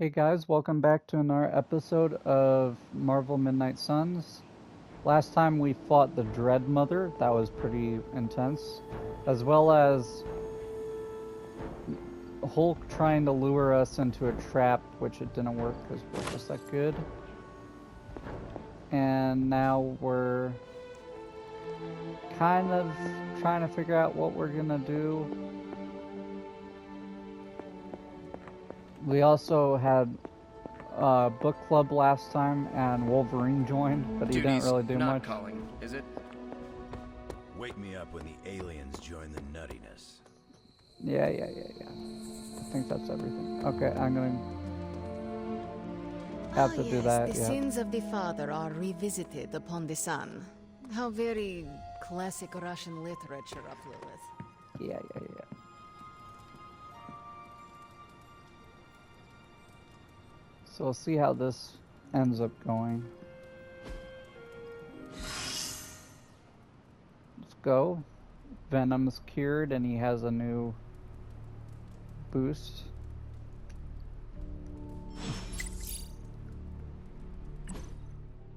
Hey guys, welcome back to another episode of Marvel Midnight Suns. Last time we fought the Dread Mother, that was pretty intense, as well as Hulk trying to lure us into a trap, which it didn't work because we're just that good. And now we're kind of trying to figure out what we're gonna do. We also had book club last time, and Wolverine joined, but he didn't really do not much. calling, is it? Wake me up when the aliens join the nuttiness. Yeah. I think that's everything. Okay, I'm gonna have to do that. The sins of the father are revisited upon the son. How very classic Russian literature of Lilith. Yeah. So we'll see how this ends up going. Let's go. Venom's cured and he has a new boost.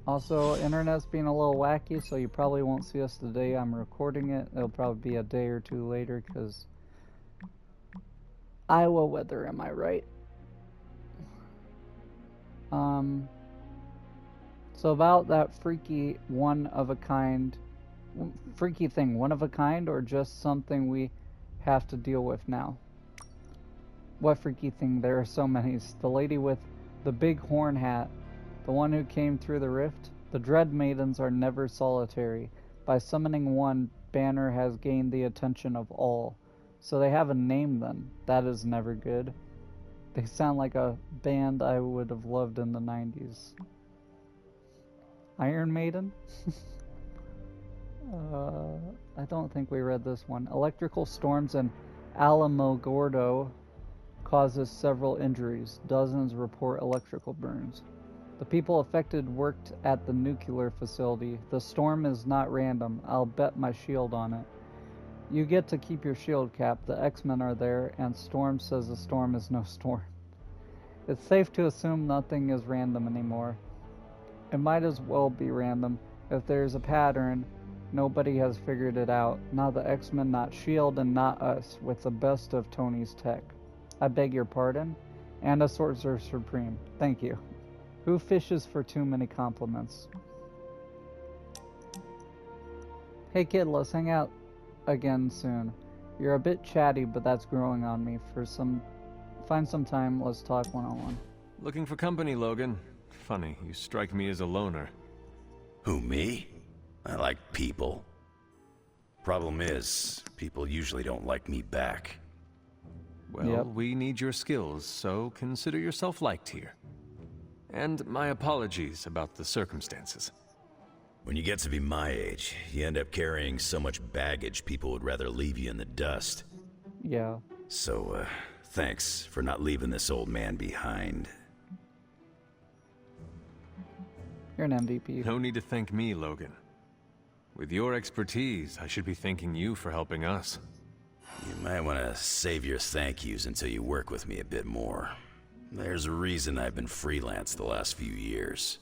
Also, internet's being a little wacky, so you probably won't see us the day I'm recording it. It'll probably be a day or two later, because Iowa weather, am I right? So about that freaky one-of-a-kind, freaky thing, one-of-a-kind, or just something we have to deal with now? What freaky thing? There are so many. The lady with the big horn hat, the one who came through the rift. The Dread Maidens are never solitary. By summoning one, Banner has gained the attention of all. So they have a name then. That is never good. They sound like a band I would have loved in the 90s. Iron Maiden? I don't think we read this one. Electrical storms in Alamogordo causes several injuries. Dozens report electrical burns. The people affected worked at the nuclear facility. The storm is not random. I'll bet my shield on it. You get to keep your shield, Cap. The X-Men are there, and Storm says the storm is no storm. It's safe to assume nothing is random anymore. It might as well be random. If there's a pattern, nobody has figured it out. Not the X-Men, not S.H.I.E.L.D., and not us, with the best of Tony's tech. I beg your pardon? And a Sorcerer Supreme. Thank you. Who fishes for too many compliments? Hey kid, let's hang out again soon. You're a bit chatty, but that's growing on me. Find some time, let's talk one-on-one. Looking for company, Logan. Funny, you strike me as a loner. Who, me? I like people. Problem is, people usually don't like me back. Well, Yep. we need your skills, so consider yourself liked here. And my apologies about the circumstances. When you get to be my age, you end up carrying so much baggage people would rather leave you in the dust. Yeah. So, thanks for not leaving this old man behind. You're an MVP. No need to thank me, Logan. With your expertise, I should be thanking you for helping us. You might want to save your thank yous until you work with me a bit more. There's a reason I've been freelance the last few years.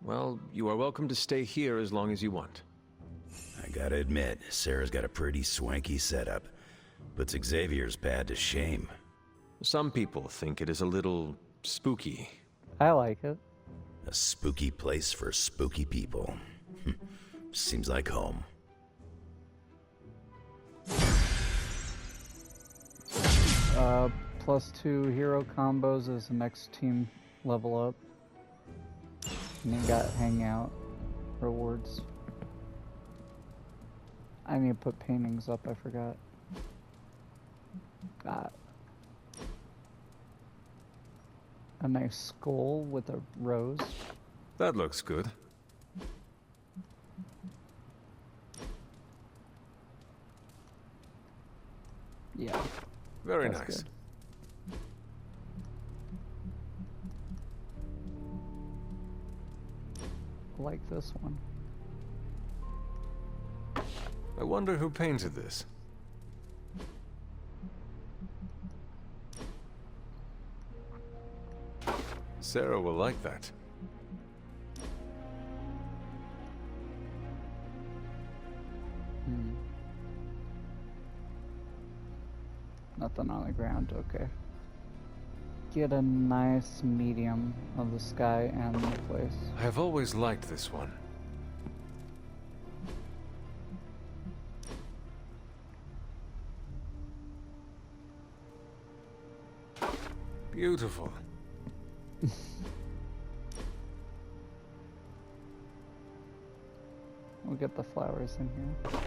Well, you are welcome to stay here as long as you want. I gotta admit, Sarah's got a pretty swanky setup. Puts Xavier's pad to shame. Some people think it is a little spooky. I like it. A spooky place for spooky people. Seems like home. +2 hero combos as the next team level up. And you got hangout rewards. I need to put paintings up, I forgot. Got a nice skull with a rose. That looks good. Yeah. Very That's nice. good. Like this one. I wonder who painted this. Sarah will like that. Nothing on the ground, okay. Get a nice medium of the sky and the place. I have always liked this one. Beautiful. We'll get the flowers in here.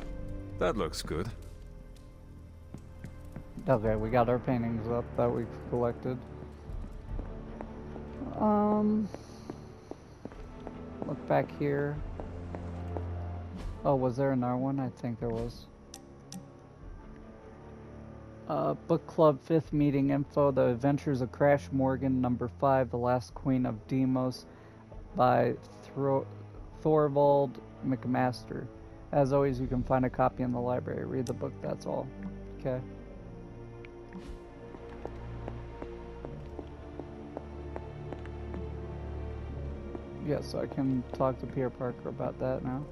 That looks good. Okay, we got our paintings up that we've collected. Look back here. Oh, was there another one? I think there was. Book Club 5th meeting info. The Adventures of Crash Morgan, number 5, The Last Queen of Deimos, by Thorvald McMaster. As always, you can find a copy in the library. Read the book, that's all. Okay. Yeah, so I can talk to Peter Parker about that now.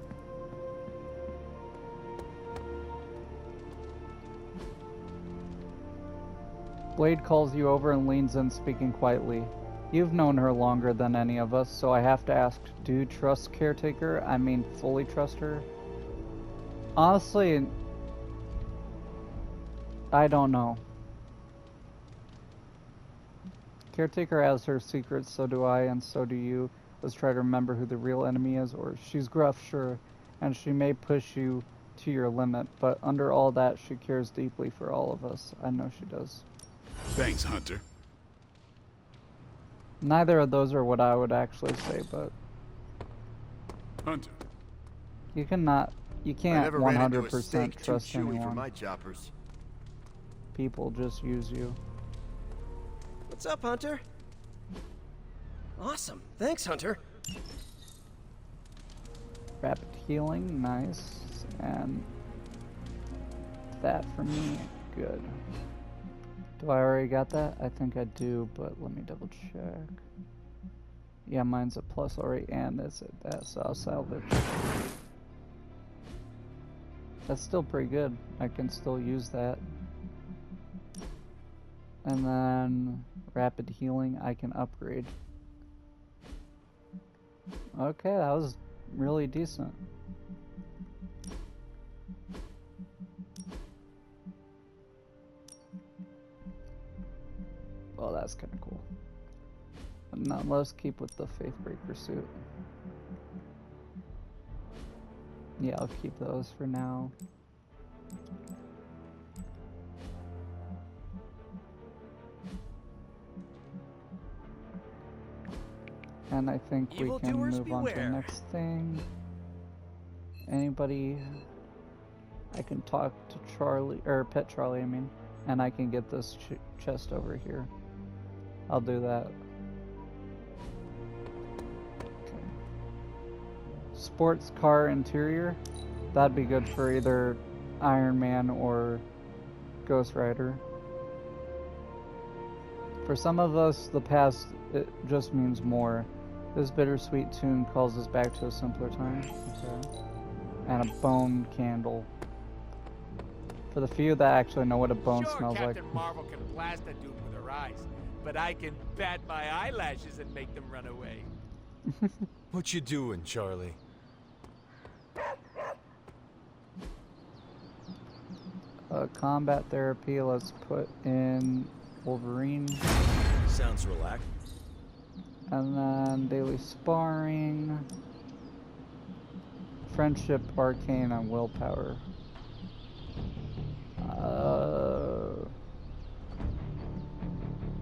Blade calls you over and leans in, speaking quietly. You've known her longer than any of us, so I have to ask, do you trust Caretaker? I mean, fully trust her? Honestly, I don't know. Caretaker has her secrets, so do I, and so do you. Let's try to remember who the real enemy is, or she's gruff, sure, and she may push you to your limit, but under all that, she cares deeply for all of us. I know she does. Thanks, Hunter. Neither of those are what I would actually say, but Hunter. you can't 100% trust for anyone. my choppers. People just use you. What's up, Hunter? Awesome. Thanks, Hunter. Rapid healing, nice. And that for me, good. Do I already got that? I think I do, but let me double check. Yeah, mine's a plus already, and it's at that, so I'll salvage. That's still pretty good. I can still use that. And then rapid healing, I can upgrade. Okay, that was really decent. Well, that's kind of cool. Now let's keep with the Faithbreaker suit. Yeah, I'll keep those for now. And I think we can move on to the next thing. Anybody? I can talk to Charlie, or Pet Charlie, I mean, and I can get this chest over here. I'll do that. Okay. Sports car interior. That'd be good for either Iron Man or Ghost Rider. For some of us, the past, it just means more. This bittersweet tune calls us back to a simpler time. Okay. And a bone candle. For the few that actually know what a bone smells Captain like. Marvel can blast a dude with her eyes, but I can bat my eyelashes and make them run away. What you doing, Charlie? Combat therapy, let's put in Wolverine. Sounds relaxed. And then daily sparring. Friendship, arcane, and willpower.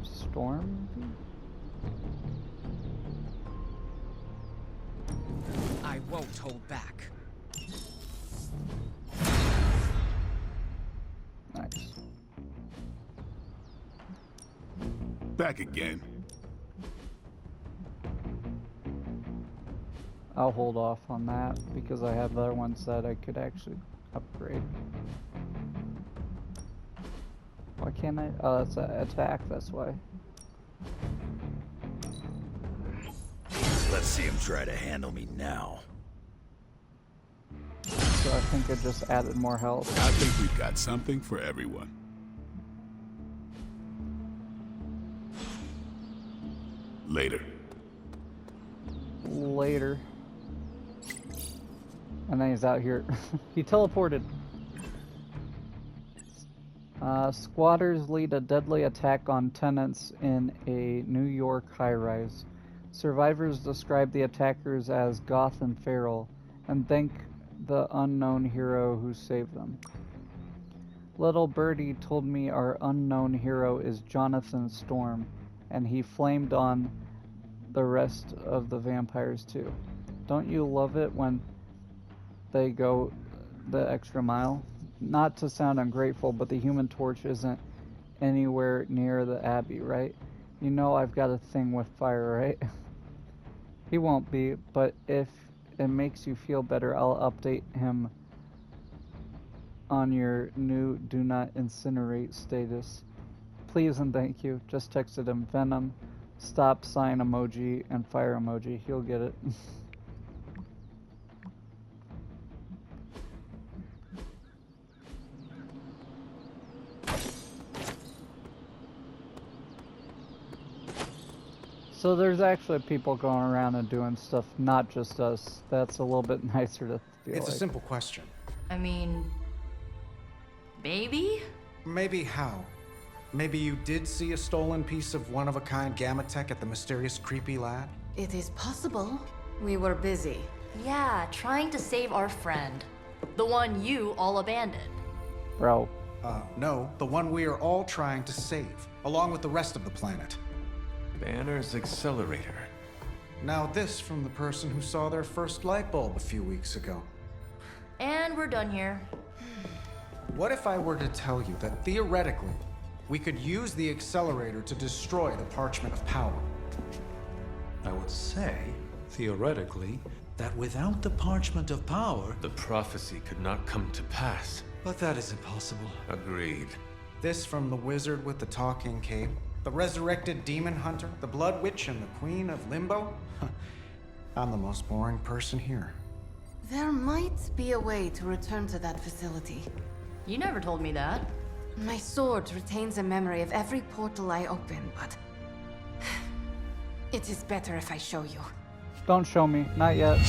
Storm? I won't hold back. Nice. Back again. I'll hold off on that because I have other ones that I could actually upgrade. Why can't I? Oh, that's an attack, that's why. Let's see him try to handle me now. So I think it just added more health. I think we've got something for everyone. Later. Later. And then he's out here. He teleported. Squatters lead a deadly attack on tenants in a New York high-rise. Survivors describe the attackers as goth and feral, and thank the unknown hero who saved them. Little Birdie told me our unknown hero is Jonathan Storm, and he flamed on the rest of the vampires too. Don't you love it when they go the extra mile? Not to sound ungrateful, but the Human Torch isn't anywhere near the Abbey, right? You know I've got a thing with fire, right? He won't be, but if it makes you feel better, I'll update him on your new Do Not Incinerate status. Please and thank you. Just texted him Venom, stop sign emoji, and fire emoji. He'll get it. So there's actually people going around and doing stuff, not just us. That's a little bit nicer to feel It's like. a simple question. I mean, maybe? Maybe how? Maybe you did see a stolen piece of one-of-a-kind gamma tech at the mysterious creepy lad? It is possible. We were busy. Yeah, trying to save our friend. The one you all abandoned. Bro, No, the one we are all trying to save, along with the rest of the planet. Banner's accelerator. Now this from the person who saw their first light bulb a few weeks ago. And we're done here. What if I were to tell you that theoretically, we could use the accelerator to destroy the Parchment of Power? I would say, theoretically, that without the Parchment of Power... The prophecy could not come to pass. But that is impossible. Agreed. This from the wizard with the talking cape, the resurrected demon hunter, the blood witch, and the queen of limbo? I'm the most boring person here. There might be a way to return to that facility. You never told me that. My sword retains a memory of every portal I open, but... it is better if I show you. don't show me. Not yet.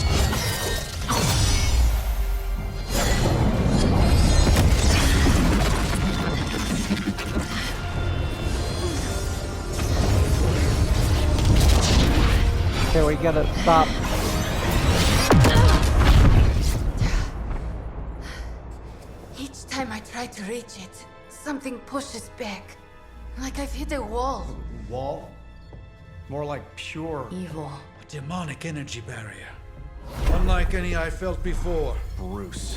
Okay, we gotta stop. Each time I try to reach it, something pushes back. Like I've hit a wall. Wall? More like pure Evil. A demonic energy barrier. Unlike any I felt before. Bruce.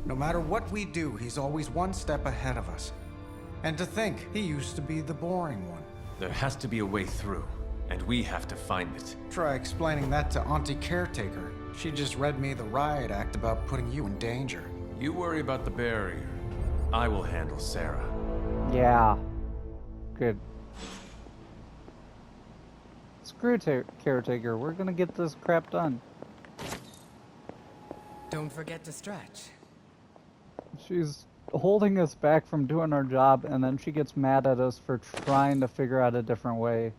No matter what we do, he's always one step ahead of us. And to think, he used to be the boring one. There has to be a way through, and we have to find it. Try explaining that to Auntie Caretaker. She just read me the riot act about putting you in danger. You worry about the barrier. I will handle Sarah. Yeah. Good. Screw Caretaker. We're gonna get this crap done. Don't forget to stretch. She's holding us back from doing our job, and then she gets mad at us for trying to figure out a different way.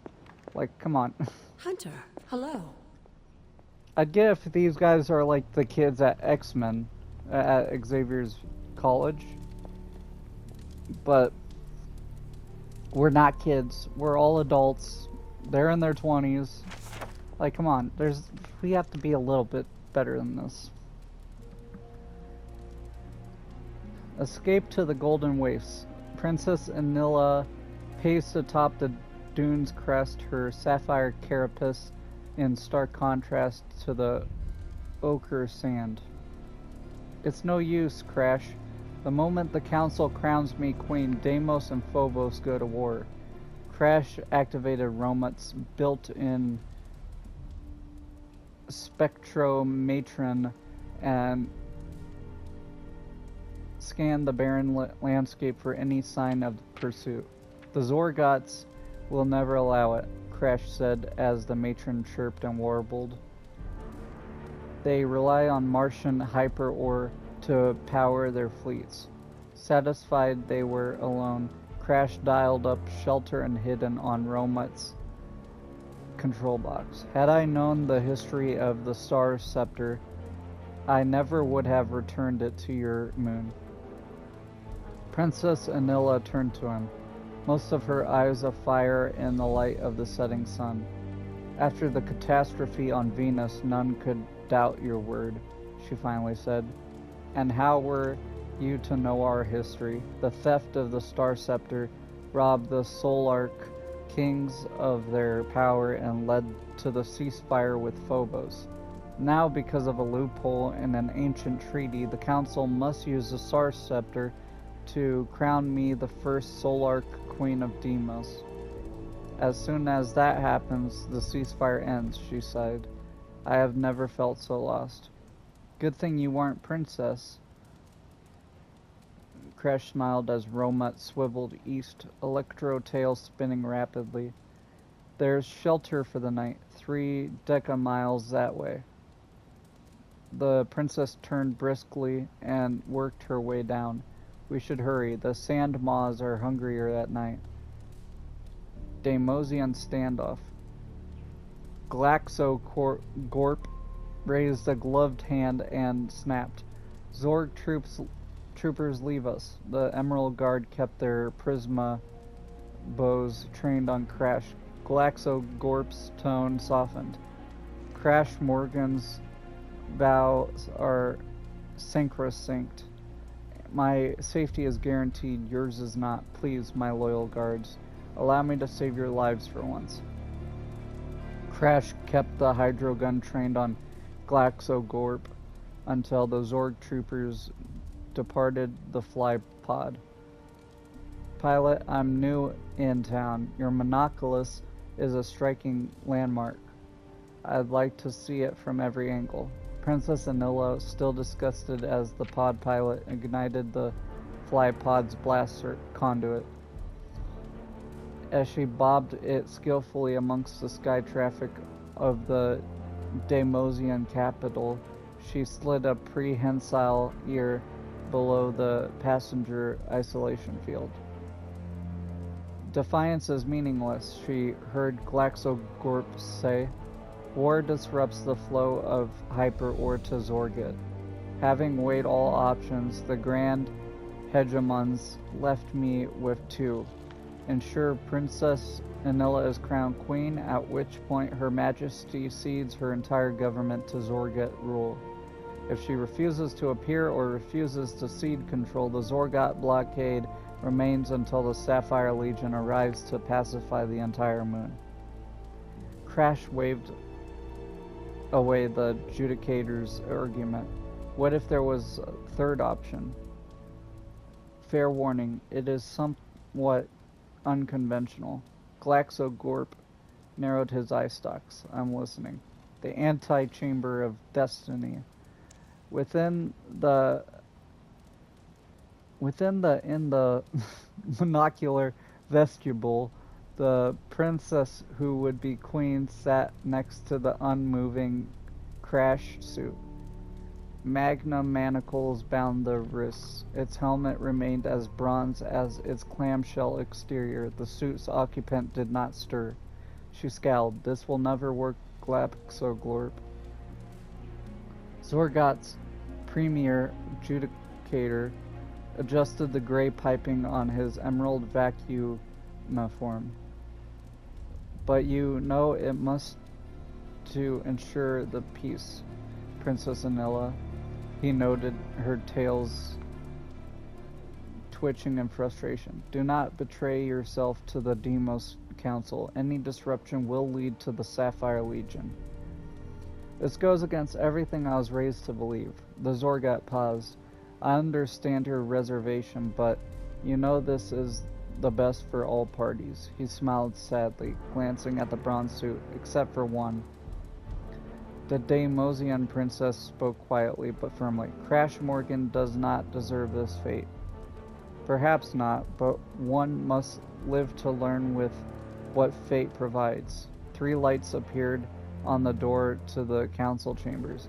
Like, come on. Hunter, hello. I'd get if these guys are like the kids at X-Men, at Xavier's college. But we're not kids. We're all adults. They're in their 20s. Like, come on. We have to be a little bit better than this. Escape to the Golden Wastes. Princess Anila paced atop the dune's crest, her sapphire carapace in stark contrast to the ochre sand. It's no use, Crash. The moment the council crowns me queen, Deimos and Phobos go to war. Crash activated Romat's built-in spectromatron and scanned the barren landscape for any sign of pursuit. The Zorgots will never allow it. Crash said as the matron chirped and warbled. They rely on Martian hyper-ore to power their fleets. Satisfied they were alone, Crash dialed up shelter and hidden on Romut's control box. Had I known the history of the Star Scepter, I never would have returned it to your moon. Princess Anila turned to him, most of her eyes afire in the light of the setting sun. After the catastrophe on Venus, none could doubt your word, she finally said. And how were you to know our history? The theft of the Star Scepter robbed the Solarch kings of their power and led to the ceasefire with Phobos. Now, because of a loophole in an ancient treaty, the Council must use the Star Scepter to crown me the first Solarch Queen of Deimos. As soon as that happens, the ceasefire ends, she sighed. I have never felt so lost. Good thing you weren't princess. Crash smiled as Romut swiveled east, electro tail spinning rapidly. There's shelter for the night, 3 decamiles that way. The princess turned briskly and worked her way down. We should hurry. The sand maws are hungrier at night. Deimosian standoff. Glaxogorp raised a gloved hand and snapped. Zorg troopers leave us. The Emerald Guard kept their prisma bows trained on Crash. Glaxogorp's tone softened. Crash Morgan's vows are sacrosanct. My safety is guaranteed, yours is not. Please, my loyal guards, allow me to save your lives for once. Crash kept the hydro gun trained on Glaxogorp until the Zorg troopers departed the fly pod. Pilot, I'm new in town. Your monoculus is a striking landmark. I'd like to see it from every angle. Princess Anila, still disgusted as the pod pilot, ignited the fly pod's blaster conduit. As she bobbed it skillfully amongst the sky traffic of the Deimosian capital, she slid a prehensile ear below the passenger isolation field. Defiance is meaningless, she heard Glaxogorp say. War disrupts the flow of hyper-ore to Zorgit. Having weighed all options, the Grand Hegemons left me with 2. Ensure Princess Anila is crowned queen, at which point Her Majesty cedes her entire government to Zorgot rule. If she refuses to appear or refuses to cede control, the Zorgot blockade remains until the Sapphire Legion arrives to pacify the entire moon. Crash waved away the Judicator's argument. What if there was a third option? Fair warning, it is somewhat unconventional. Glaxogorp narrowed his eye stalks. I'm listening. The antechamber of destiny. In the monocular vestibule, the princess who would be queen sat next to the unmoving Crash suit. Magnum manacles bound the wrists. Its helmet remained as bronze as its clamshell exterior. The suit's occupant did not stir. She scowled. This will never work, Glaxogorp. Zorgot's premier judicator adjusted the gray piping on his emerald vacuumiform. But you know it must to ensure the peace, Princess Anila. He noted, her tails twitching in frustration. Do not betray yourself to the Deimos Council. Any disruption will lead to the Sapphire Legion. This goes against everything I was raised to believe. The Zorgot paused. I understand her reservation, but you know this is the best for all parties. He smiled sadly, glancing at the bronze suit, except for one. The Deimosian princess spoke quietly but firmly. Crash Morgan does not deserve this fate. Perhaps not, but one must live to learn with what fate provides. 3 lights appeared on the door to the council chambers,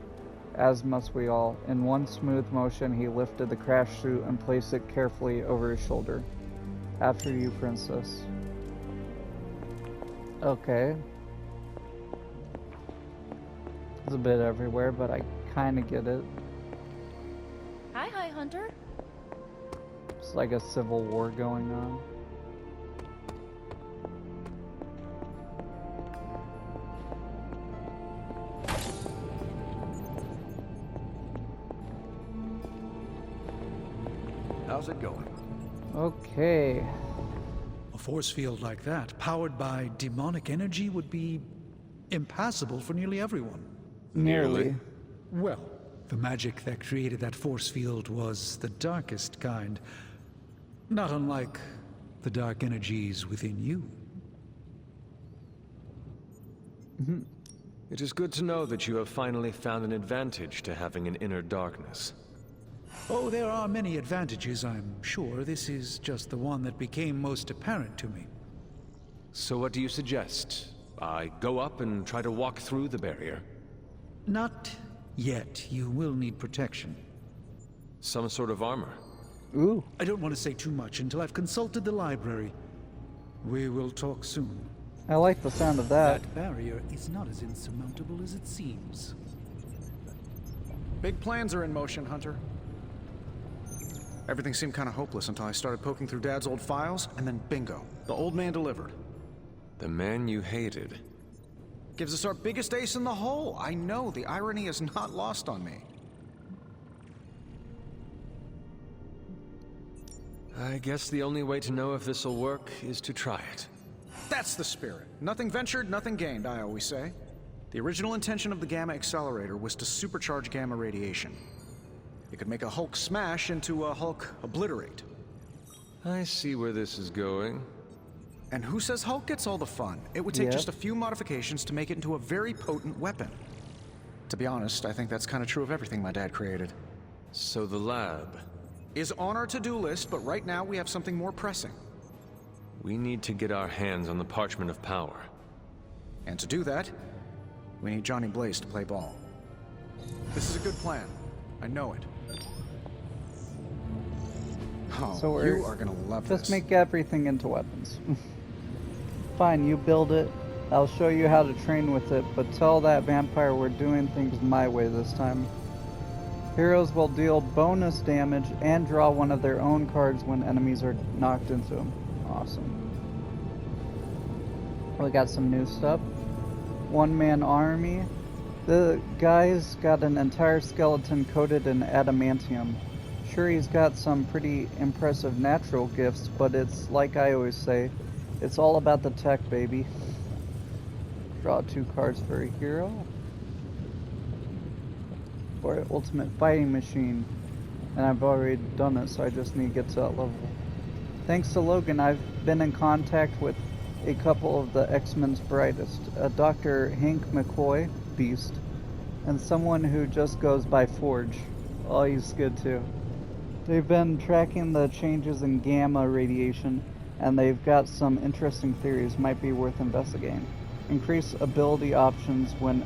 as must we all. In one smooth motion, he lifted the crash suit and placed it carefully over his shoulder. After you, princess. Okay. It's a bit everywhere, but I kind of get it. Hi, Hunter. It's like a civil war going on. How's it going? Okay. A force field like that, powered by demonic energy, would be impassable for nearly everyone. Nearly. Well, the magic that created that force field was the darkest kind. Not unlike the dark energies within you. It is good to know that you have finally found an advantage to having an inner darkness. Oh, there are many advantages, I'm sure. This is just the one that became most apparent to me. So what do you suggest? I go up and try to walk through the barrier? Not yet. You will need protection. Some sort of armor? Ooh. I don't want to say too much until I've consulted the library. We will talk soon. I like the sound of that. That barrier is not as insurmountable as it seems. Big plans are in motion, Hunter. Everything seemed kind of hopeless until I started poking through Dad's old files, and then bingo. The old man delivered. The man you hated. Gives us our biggest ace in the hole. I know, the irony is not lost on me. I guess the only way to know if this'll work is to try it. That's the spirit. Nothing ventured, nothing gained, I always say. The original intention of the Gamma Accelerator was to supercharge gamma radiation. It could make a Hulk smash into a Hulk obliterate. I see where this is going. And who says Hulk gets all the fun? It would take Yep. just a few modifications to make it into a very potent weapon. To be honest, I think that's kind of true of everything my dad created. So the lab. Is on our to-do list, but right now we have something more pressing. We need to get our hands on the Parchment of Power. And to do that, we need Johnny Blaze to play ball. This is a good plan. I know it. Oh, So you are gonna love this. Just make everything into weapons. Fine, you build it. I'll show you how to train with it, but tell that vampire we're doing things my way this time. Heroes will deal bonus damage and draw one of their own cards when enemies are knocked into them. Awesome. We got some new stuff. One-man army. The guy's got an entire skeleton coated in adamantium. Sure, he's got some pretty impressive natural gifts, but it's like I always say, it's all about the tech, baby. Draw 2 cards for a hero. Or ultimate fighting machine. And I've already done it, so I just need to get to that level. Thanks to Logan, I've been in contact with a couple of the X-Men's brightest. Dr. Hank McCoy, Beast, and someone who just goes by Forge. Oh, he's good too. They've been tracking the changes in gamma radiation, and they've got some interesting theories might be worth investigating. Increase ability options when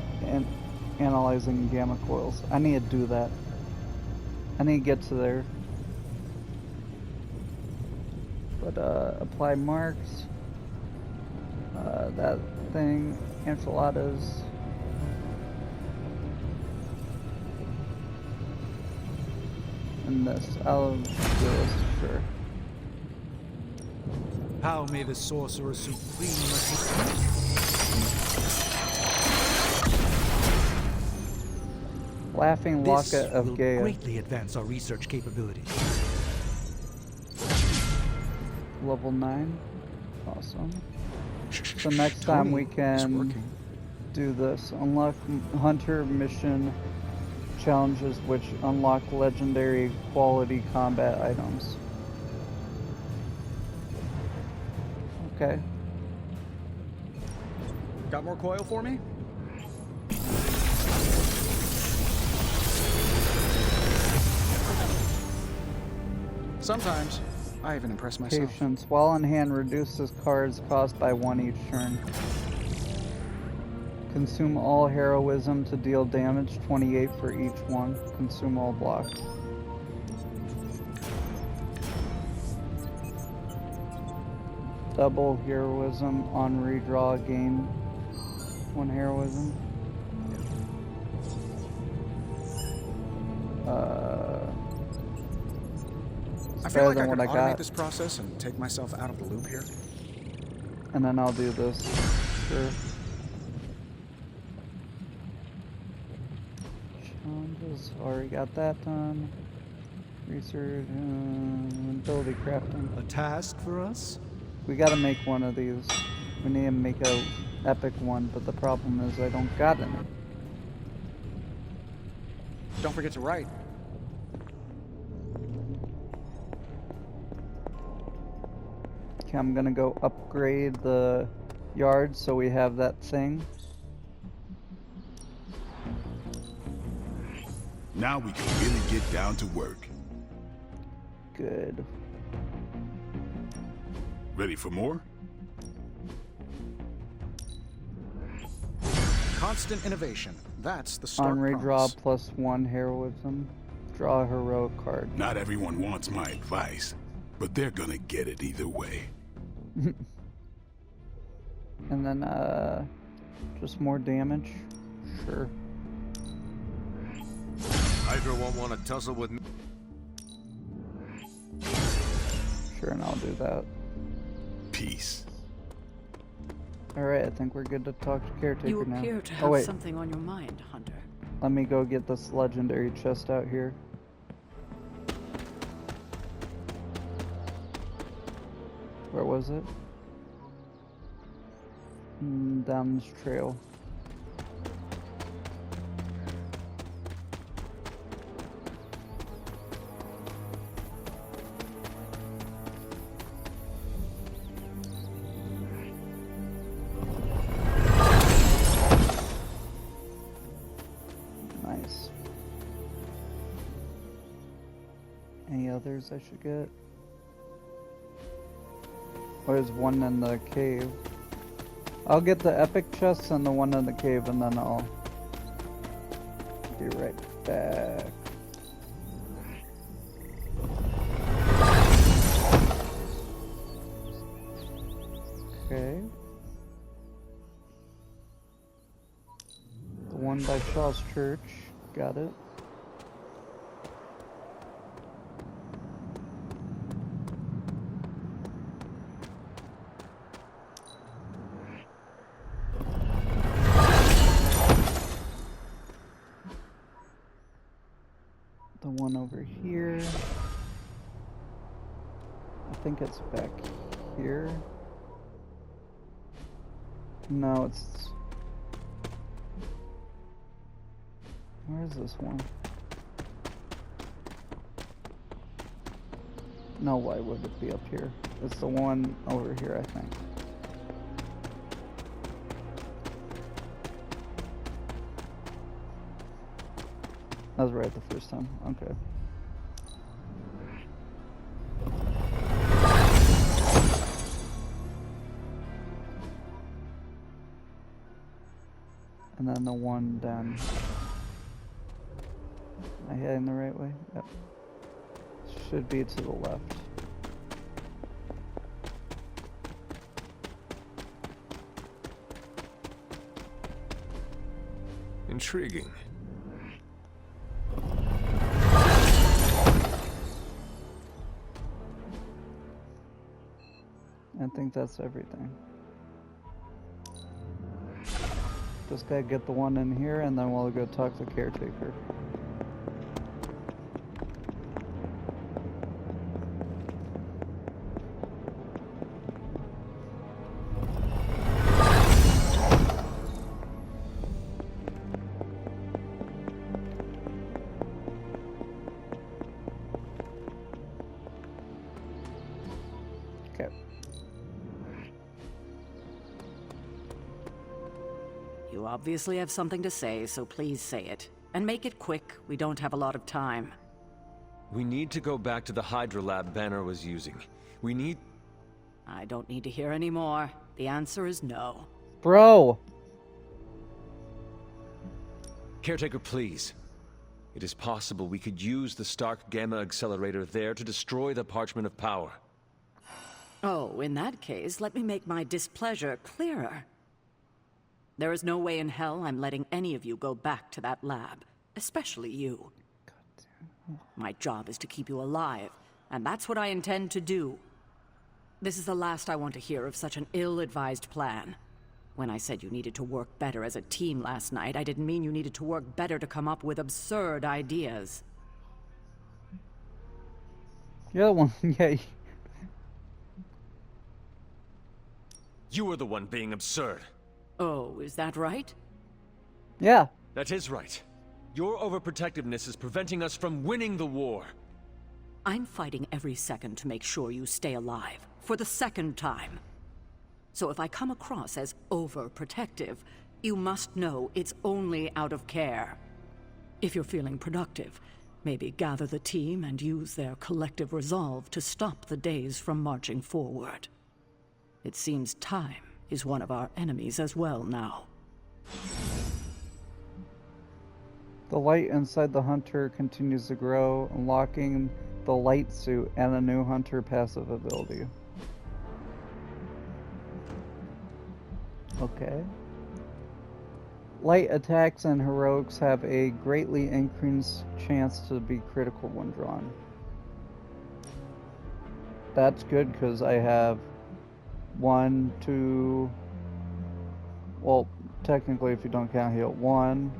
analyzing gamma coils. I need to do that. I need to get to there. But apply marks. That thing, enchiladas. And this, I'll do this, sure. How may the Sorcerer Supreme assist me? Laughing Locket of will Gaia. greatly advance our research capabilities. Level 9. Awesome. So next time we can do this. Unlock Hunter mission challenges which unlock legendary quality combat items. Okay. Got more coil for me? Sometimes, I even impress myself. Patience. While in hand, reduces cards cost by 1 each turn. Consume all heroism to deal damage, 28 for each one. Consume all block. Double heroism on redraw, gain 1 heroism. I feel like I what could I automate got. this process and take myself out of the loop here. And then I'll do this. Sure. Challenges, already got that done. Research, ability crafting. A task for us? We gotta make one of these. We need to make a epic one, but the problem is I don't got any. Don't forget to write. Okay, I'm gonna go upgrade the yard so we have that thing. Now we can really get down to work. Good. Ready for more? Constant innovation. That's the stark On redraw promise. plus 1 heroism. Draw a heroic card. Not everyone wants my advice, but they're gonna get it either way. And then, just more damage? Sure. Hydra won't want to tussle with me. Sure, and I'll do that. Peace. Alright, I think we're good to talk to Caretaker You now. appear to Oh have wait, something on your mind, Hunter. let me go get this legendary chest out here. Where was it? Down this trail. Nice. Any others I should get? Or is one in the cave? I'll get the epic chests and the one in the cave, and then I'll be right back. Okay. The one by Shaw's Church. Got it. The one over here. I think it's back here. No, it's... Where is this one? No, why would it be up here? It's the one over here, I think. I was right the first time. Okay. And then the one down. Am I heading the right way? Yep. Should be to the left. Intriguing. I think that's everything. Just gotta get the one in here and then we'll go talk to Caretaker. Okay. You obviously have something to say, so please say it. And make it quick, we don't have a lot of time. We need to go back to the Hydra lab Banner was using. We need... I don't need to hear any more. The answer is no. Bro! Caretaker, please. It is possible we could use the Stark Gamma Accelerator there to destroy the Parchment of Power. Oh, in that case, let me make my displeasure clearer. There is no way in hell I'm letting any of you go back to that lab, especially you. My job is to keep you alive, and that's what I intend to do. This is the last I want to hear of such an ill-advised plan. When I said you needed to work better as a team last night, I didn't mean you needed to work better to come up with absurd ideas. You're the one, yeah. You were the one being absurd. Oh, is that right? Yeah. That is right. Your overprotectiveness is preventing us from winning the war. I'm fighting every second to make sure you stay alive, for the second time. So if I come across as overprotective, you must know it's only out of care. If you're feeling productive, maybe gather the team and use their collective resolve to stop the days from marching forward. It seems time is one of our enemies as well now. The light inside the hunter continues to grow, unlocking the light suit and a new hunter passive ability. Okay. Light attacks and heroics have a greatly increased chance to be critical when drawn. That's good because I have 1, 2, well, technically if you don't count heal, 1,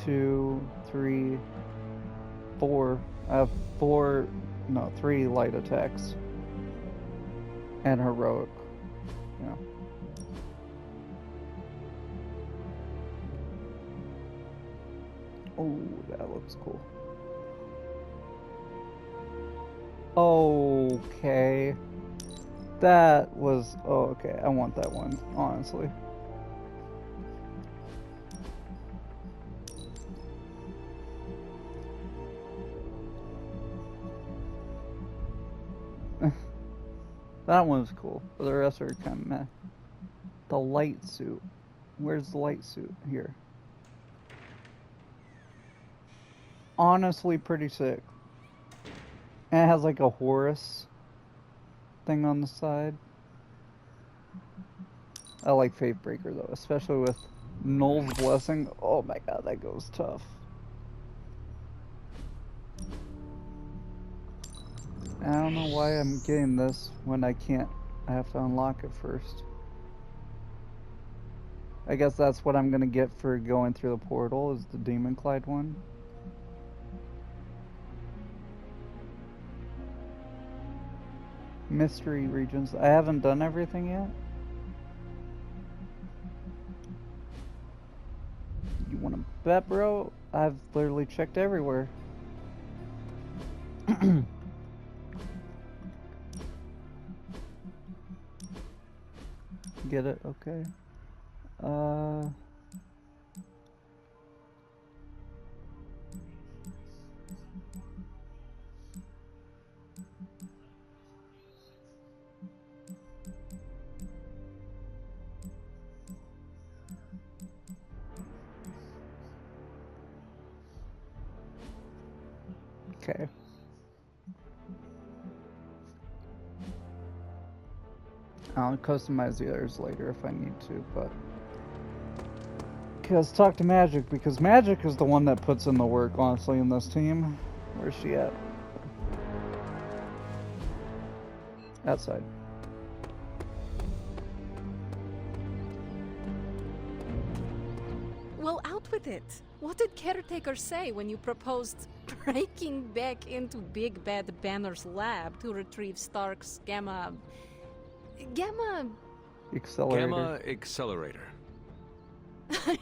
2, 3, 4. I have 3 light attacks and heroic. Yeah. Oh, that looks cool. Okay. That was... Oh, okay. I want that one, honestly. That one's cool, but the rest are kind of meh. The light suit. Where's the light suit? Here. Honestly, pretty sick. And it has like a Horus thing on the side. I like Fatebreaker though, especially with Null's Blessing. Oh my god, that goes tough. I don't know why I'm getting this when I can't. I have to unlock it first. I guess that's what I'm gonna get for going through the portal, is the Demonclide one. Mystery regions. I haven't done everything yet. You wanna bet, bro? I've literally checked everywhere. Get it? Okay. Okay. I'll customize the others later if I need to, but... Okay, let's talk to Magic, because Magic is the one that puts in the work, honestly, in this team. Where's she at? Outside. Well, out with it. What did Caretaker say when you proposed breaking back into Big Bad Banner's lab to retrieve Stark's Gamma Accelerator. Gamma Accelerator.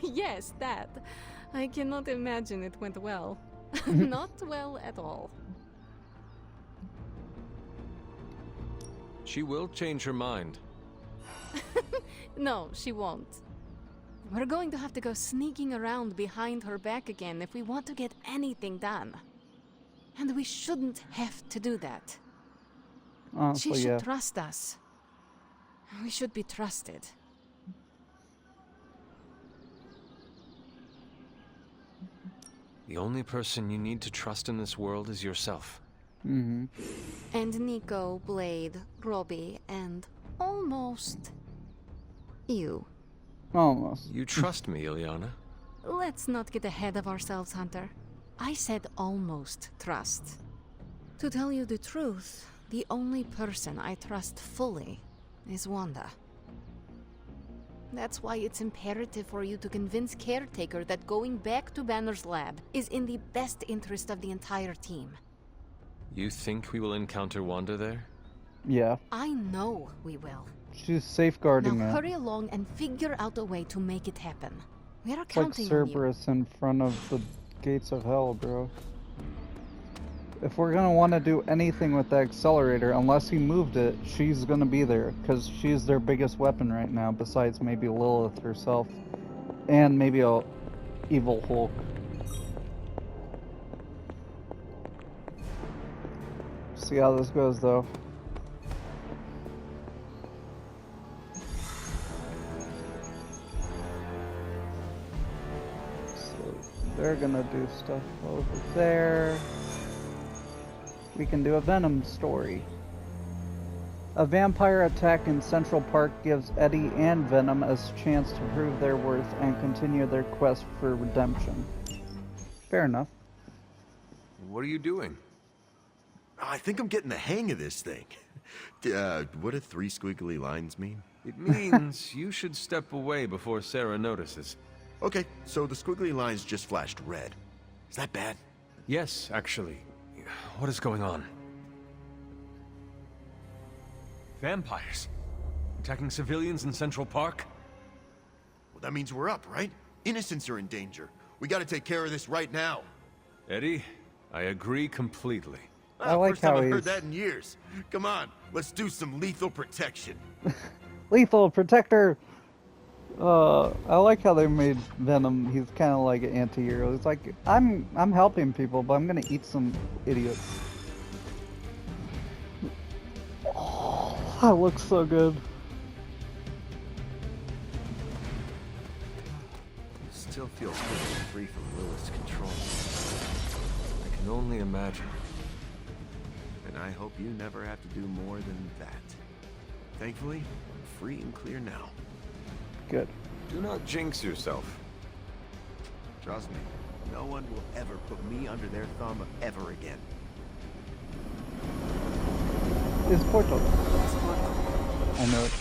Yes, that. I cannot imagine it went well. Not well at all. She will change her mind. No, she won't. We're going to have to go sneaking around behind her back again if we want to get anything done. And we shouldn't have to do that. Honestly, She should yeah. trust us. We should be trusted. The only person you need to trust in this world is yourself. Mm-hmm. And Nico, Blade, Robbie, and almost you. Almost. You trust me, Ilyana? Let's not get ahead of ourselves, Hunter. I said almost trust. To tell you the truth, the only person I trust fully is Wanda. That's why it's imperative for you to convince Caretaker that going back to Banner's lab is in the best interest of the entire team. You think we will encounter Wanda there? Yeah. I know we will. She's safeguarding Now it. hurry along and figure out a way to make it happen. We are It's like counting on you. Cerberus in front of the gates of hell, bro. If we're gonna want to do anything with the accelerator, unless he moved it, she's gonna be there, because she's their biggest weapon right now, besides maybe Lilith herself, and maybe a evil Hulk. See how this goes, though. So they're gonna do stuff over there. We can do a Venom story. A vampire attack in Central Park gives Eddie and Venom a chance to prove their worth and continue their quest for redemption. Fair enough. What are you doing? I think I'm getting the hang of this thing. What do 3 squiggly lines mean? It means you should step away before Sarah notices. Okay, so the squiggly lines just flashed red. Is that bad? Yes, actually. What is going on? Vampires? Attacking civilians in Central Park? Well, that means we're up, right? Innocents are in danger. We gotta take care of this right now. Eddie, I agree completely. I like First time how I've he's... heard that in years. Come on, let's do some lethal protection. Lethal Protector! I like how they made Venom, he's kind of like an anti-hero. It's like, I'm helping people, but I'm gonna eat some idiots. Oh, that looks so good. Still feels free from Lilith's control. I can only imagine. And I hope you never have to do more than that. Thankfully, I'm free and clear now. Good. Do not jinx yourself. Trust me, no one will ever put me under their thumb ever again. It's Portal. I know it.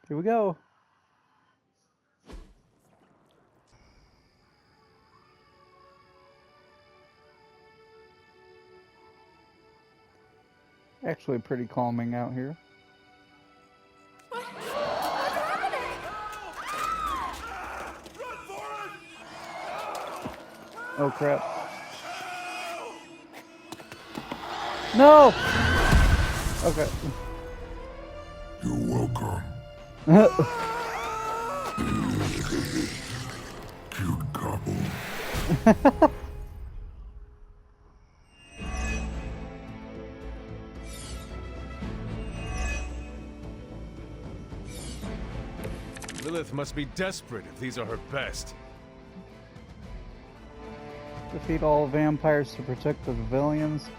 Here we go. Actually pretty calming out here. Oh crap. No! Okay. You're welcome. Cute couple. Lilith must be desperate if these are her best. Defeat all vampires to protect the civilians.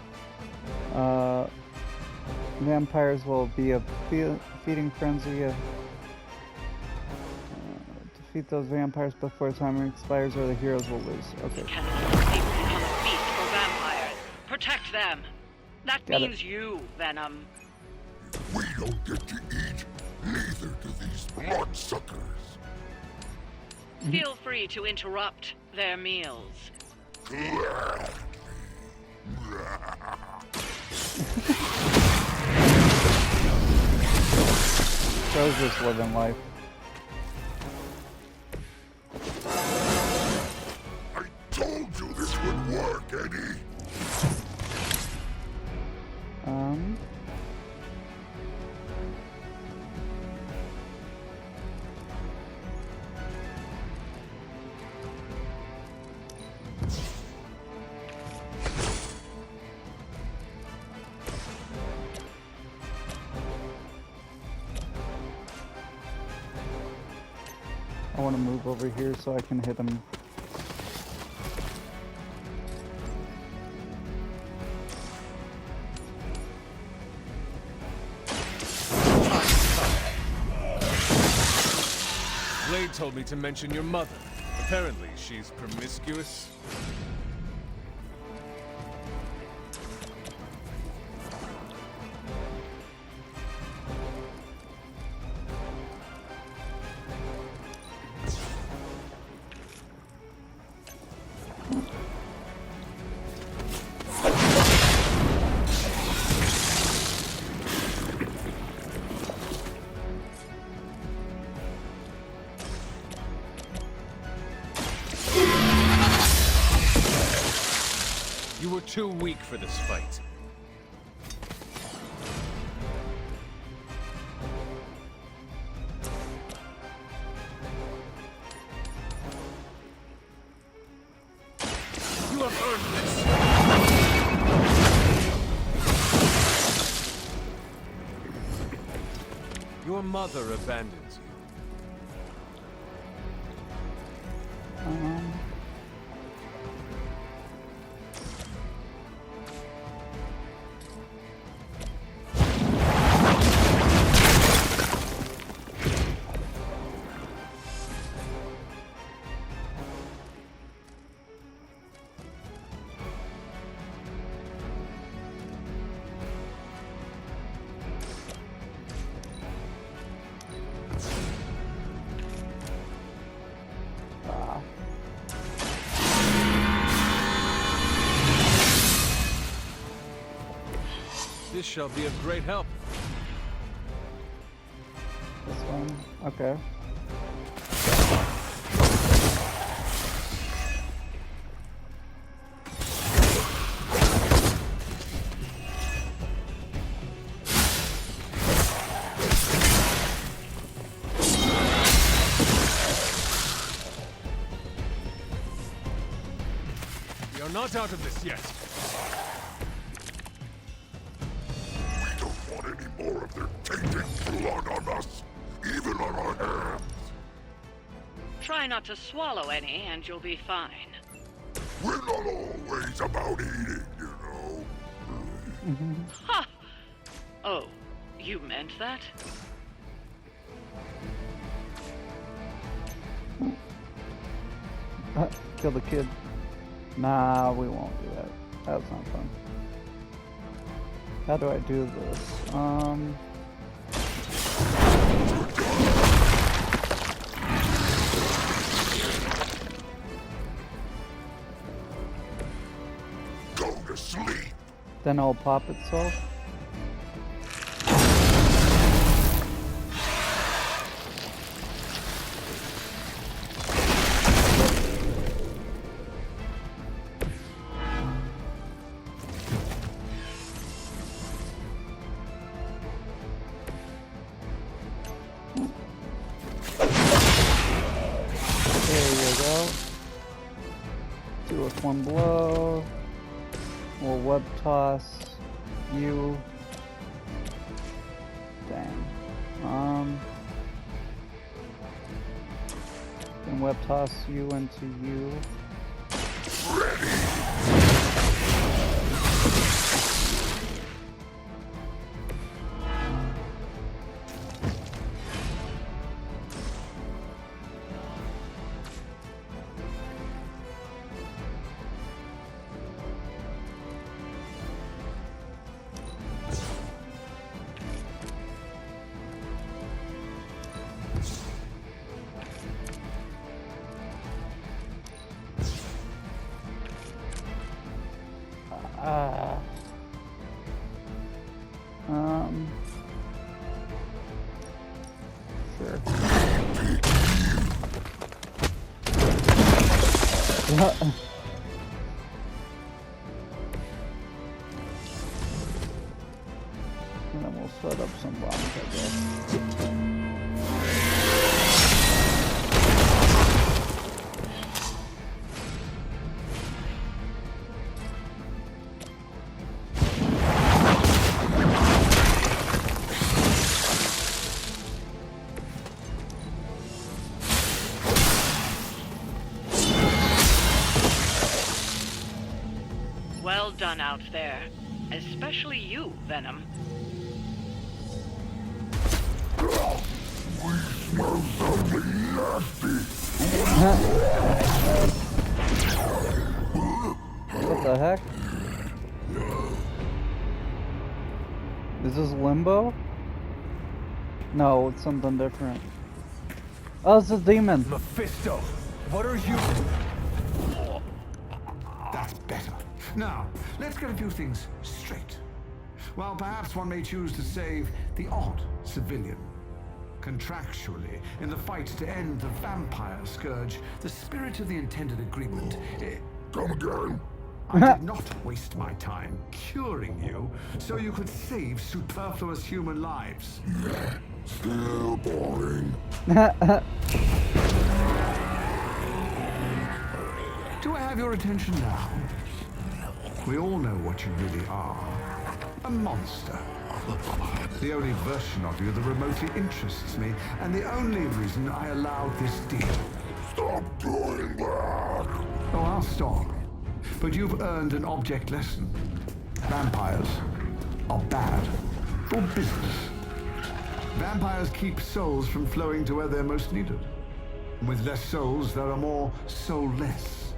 Vampires will be a feeding frenzy. Defeat those vampires before time expires or the heroes will lose. Okay. People become a feast for vampires. Protect them. That Got means you, Venom. We don't get to eat, neither do these bloodsuckers. Feel free to interrupt their meals. Joe's just living life. I told you this would work, Eddie. I want to move over here so I can hit him. Blade told me to mention your mother. Apparently, she's promiscuous. You were too weak for this fight. You have earned this! Your mother abandons you. This shall be of great help. This one, okay. We are not out of this yet. More of their tainted blood on us, even on our hands. Try not to swallow any and you'll be fine. We're not always about eating, you know. Ha! Oh, you meant that? Kill the kid. Nah, we won't do that. That's not fun. How do I do this? Go to sleep. Then it'll pop itself. One blow. We'll web toss you. Dang. Then web toss you into you. Sure. And then we'll set up some bombs, I guess. done out there. Especially you, Venom. We smell something nasty. What the heck? Is this Limbo? No, it's something different. Oh, it's a demon. Mephisto, what are you? That's better. Now, let's get a few things straight. Well, perhaps one may choose to save the odd civilian. Contractually, in the fight to end the vampire scourge, the spirit of the intended agreement... Come again? I did not waste my time curing you so you could save superfluous human lives. Still boring. Do I have your attention now? We all know what you really are. A monster. The only version of you that remotely interests me, and the only reason I allowed this deal. Stop doing that! Oh, I'll stop. But you've earned an object lesson. Vampires are bad for business. Vampires keep souls from flowing to where they're most needed. And with less souls, there are more soulless.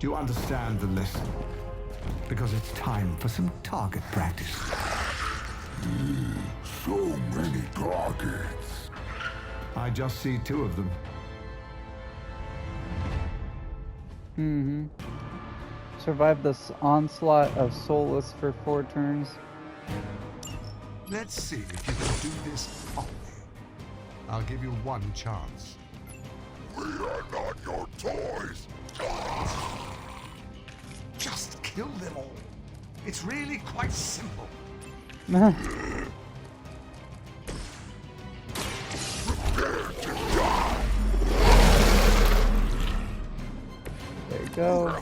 Do you understand the lesson? Because it's time for some target practice. So many targets. I just see 2 of them. Mm-hmm. Survive this onslaught of soulless for 4 turns. Let's see if you can do this properly. I'll give you 1 chance. We are not your toys. Just kill them all. It's really quite simple. Prepare to die. There you go.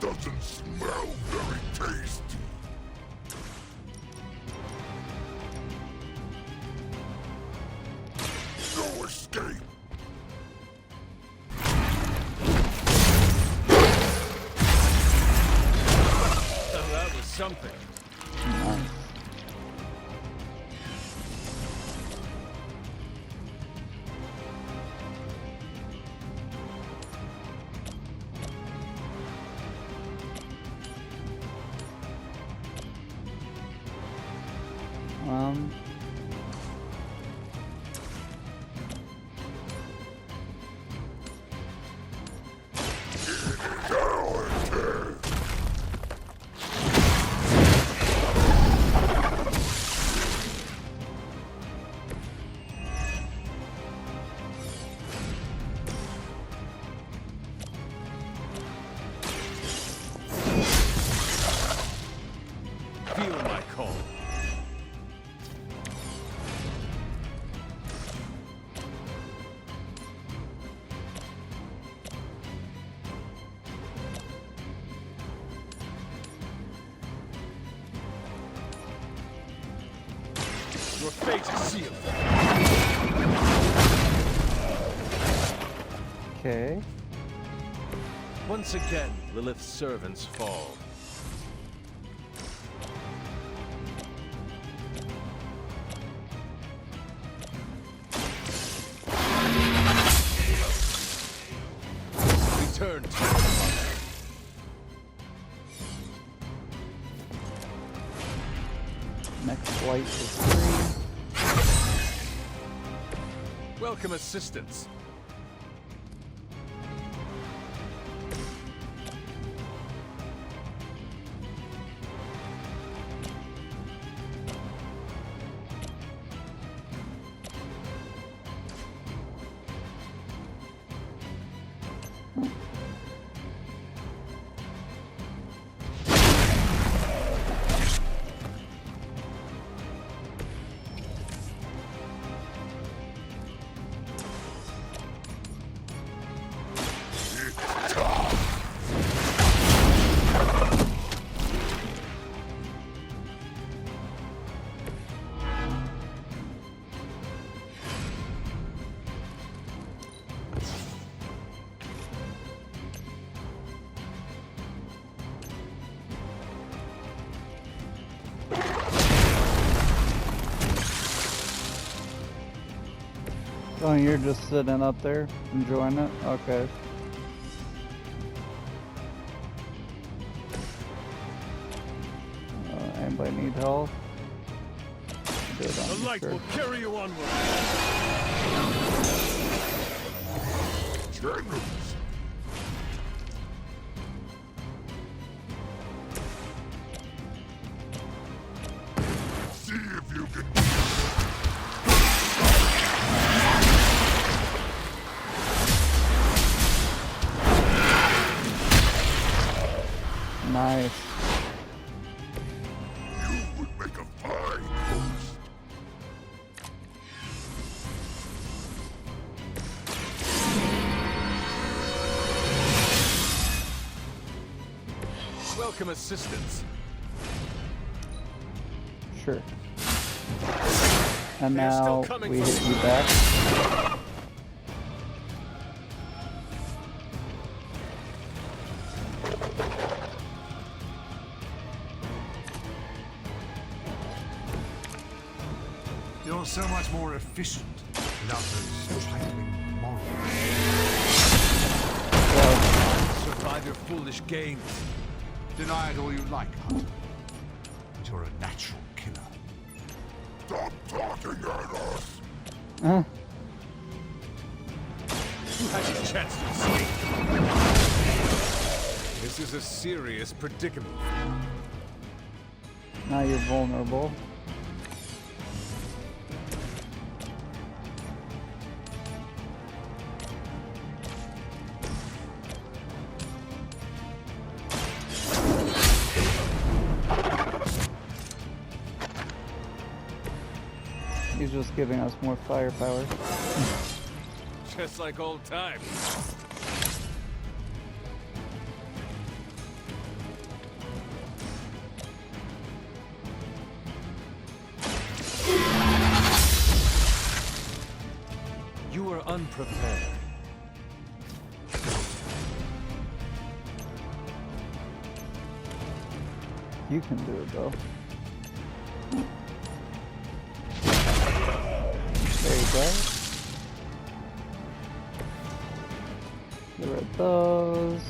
Doesn't smell very tasty. No escape. Oh, that was something. Feel my call. Your fate is sealed. Okay. Once again, Lilith's servants fall. Return to your mother. Next flight is 3. Welcome assistance. Oh, you're just sitting up there, enjoying it? Okay. Anybody need help? The light will carry you onward. See if you can. Nice. You would make a fine host. Welcome assistance. Sure. And They're still now coming we for hit me. you back. You're so much more efficient without those trifling morals. Survive your foolish games. Deny it all you like, Hunter. But you're a natural killer. Stop talking at us. You had your chance to escape. This is a serious predicament. Now you're vulnerable. He's just giving us more firepower. Just like old times. You were unprepared. You can do it though. There you go. Get rid of those.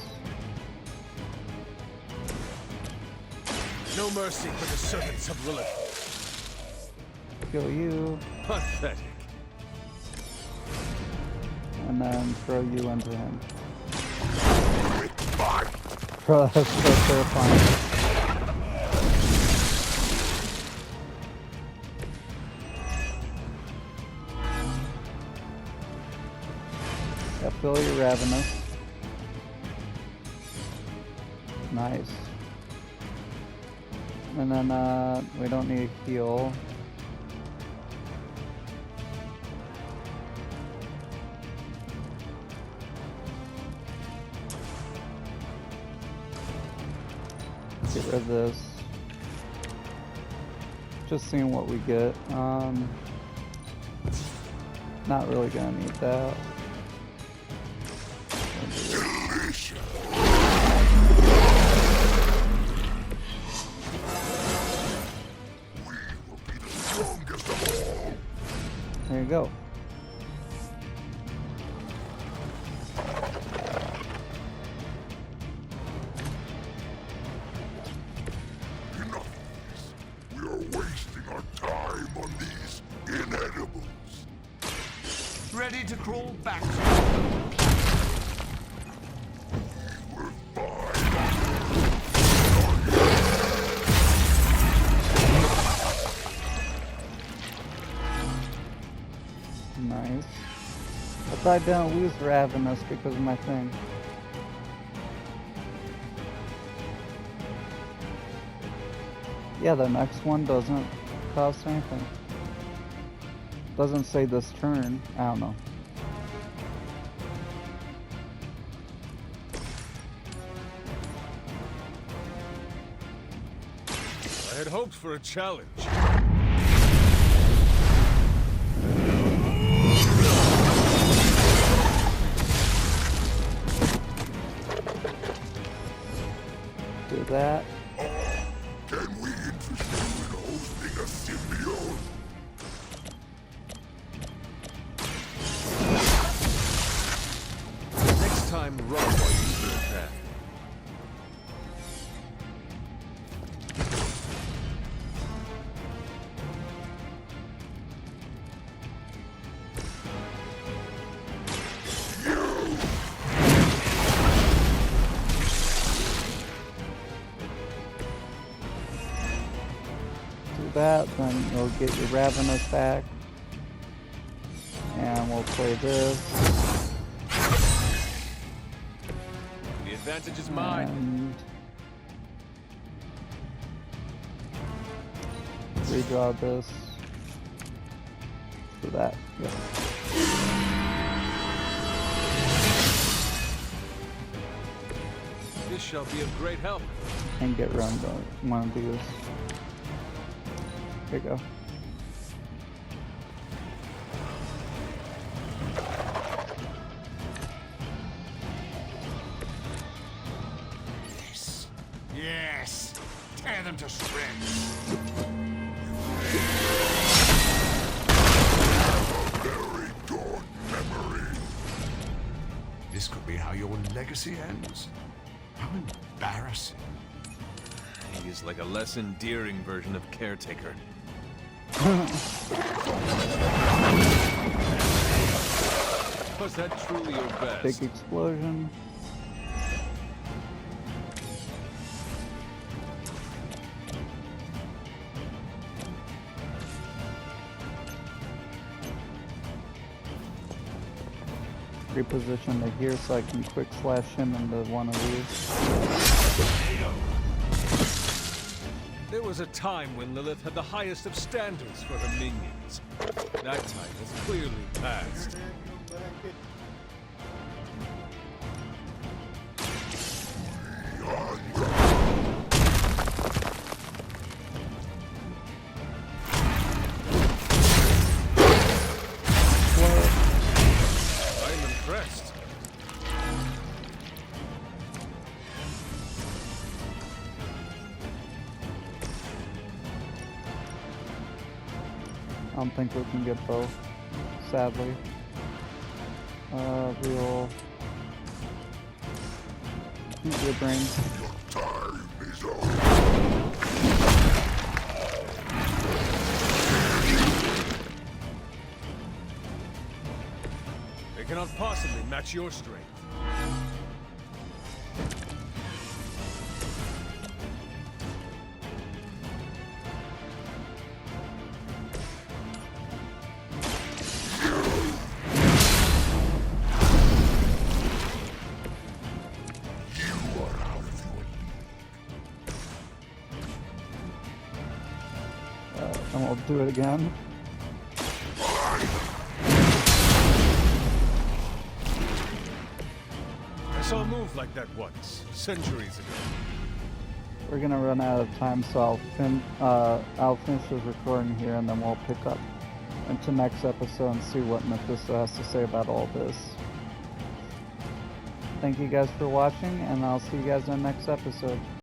No mercy for the servants of Lilith. Kill you. Pathetic. And then throw you into him. Bro, that's so terrifying. Yeah, fill your ravenous. Nice. And then we don't need a heal. Get rid of this. Just seeing what we get. Not really gonna need that. There you go. We are wasting our time on these inedibles. Ready to crawl back. Nice. I thought I didn't lose Ravenous because of my thing. Yeah, the next one doesn't cost anything. Doesn't say this turn. I don't know. I had hoped for a challenge. Do that. Can we interest you in hosting a symbiote? that, then you'll get your Ravenous back. And we'll play this. The advantage is mine. And redraw this for that. Yep. This shall be of great help. And get run by one of these. Here you go. Yes! Tear them to shreds! Very good memory. This could be how your legacy ends. How embarrassing. He is like a less endearing version of Caretaker. Was that truly your best? Big explosion. Reposition to here so I can quick slash him into one of these. There was a time when Lilith had the highest of standards for her minions. That time has clearly passed. I'm impressed. I don't think we can get both, sadly. We'll eat your brains. Time is over. They cannot possibly match your strength. And we'll do it again. I saw a move like that once, centuries ago. We're gonna run out of time, so I'll finish this recording here, and then we'll pick up into next episode and see what Mephisto has to say about all this. Thank you guys for watching, and I'll see you guys in the next episode.